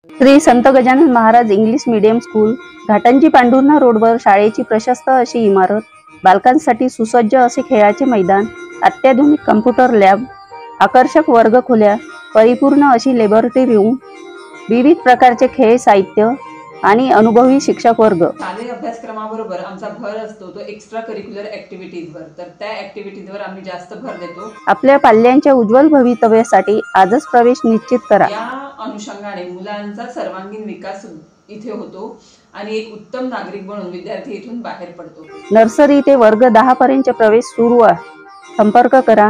श्री संत Gajanan Maharaj English medium school, Ghatanji Pandhurna रोडवर शाळेची प्रशस्त अशी इमारत, बालकांसाठी सुसज्ज असे खेळाचे मैदान, अत्याधुनिक कम्प्युटर लॅब, आकर्षक वर्गखोल्या, परिपूर्ण अशी लॅबोरेटरी रूम, विविध प्रकारचे खेळ साहित्य आणि अनुभवी शिक्षक वर्ग. शालेय अभ्यासक्रमाबरोबर आमचा भर असतो तो एक्स्ट्रा करिक्युलर ॲक्टिव्हिटीजवर. तर त्या ॲक्टिव्हिटीजवर आम्ही जास्त भर देतो. आपल्या पाल्यांच्या उज्ज्वल भवितव्यासाठी आजच प्रवेश निश्चित करा. या अनुषंगाने मुलांचा सर्वांगीण विकास इथे होतो आणि एक उत्तम नागरिक बनून विद्यार्थी इथून बाहेर पडतो. नर्सरी ते वर्ग 10 पर्यंत प्रवेश सुरू आहे. संपर्क करा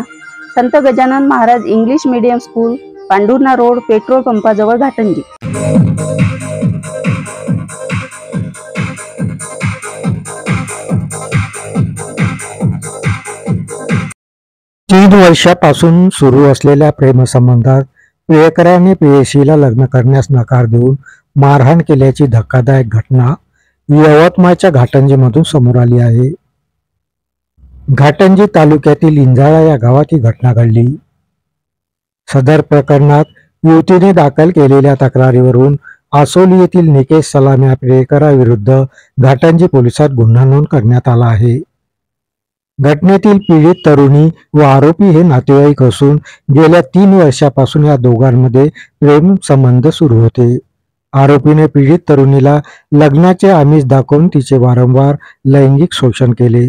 Sant Gajanan Maharaj English medium school, Pandhurna road, petrol पंपाजवळ, घाटंजी. 3 वर्षापासून सुरू असलेल्या प्रेमसंबंधात प्रियकराने प्रेयसीला लग्न करण्यास नकार देऊन मारहाण केल्याची धक्कादायक घटना यवतमाळच्या घाटंजीमधून समोर आली आहे. घाटंजी तालुक्यातील इंजाळा या गावात ही घटना घडली. सदर प्रकरणात युवतीने दाखल केलेल्या तक्रारीवरून आसोली येथील निकेश सलाम या प्रियकराविरुद्ध घाटंजी पोलिसात गुन्हा नोंद करण्यात आला आहे. घटनेतील पीडित तरुणी व आरोपी हे नातेवाईक असून गेल्या 3 वर्षापासून या दोघांमध्ये प्रेम संबंध सुरू होते. आरोपीने पीडित तरुणीला लग्नाचे आमिष दाखवून तिचे वारंवार लैंगिक शोषण केले.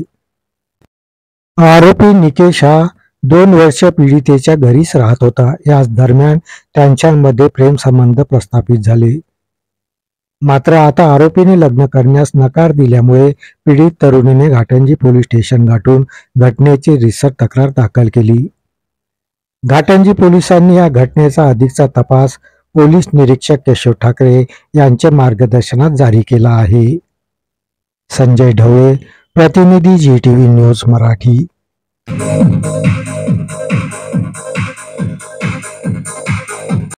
आरोपी निकेश हा 2 वर्ष पीडितेच्या घरीच राहत होता. याच दरम्यान त्यांच्यामध्ये प्रेम संबंध प्रस्थापित झाले. मात्र आता आरोपीने लग्न करण्यास नकार दिल्यामुळे पीडित तरुणीने घाटंजी पोलीस स्टेशन गाठून घटनेची रिसर तक्रार दाखल केली. घाटंजी पोलिसांनी या घटनेचा अधिकचा तपास पोलीस निरीक्षक केशव ठाकरे यांच्या मार्गदर्शनात जारी केला आहे. संजय ढवळे, प्रतिनिधी GTV न्यूज मराठी.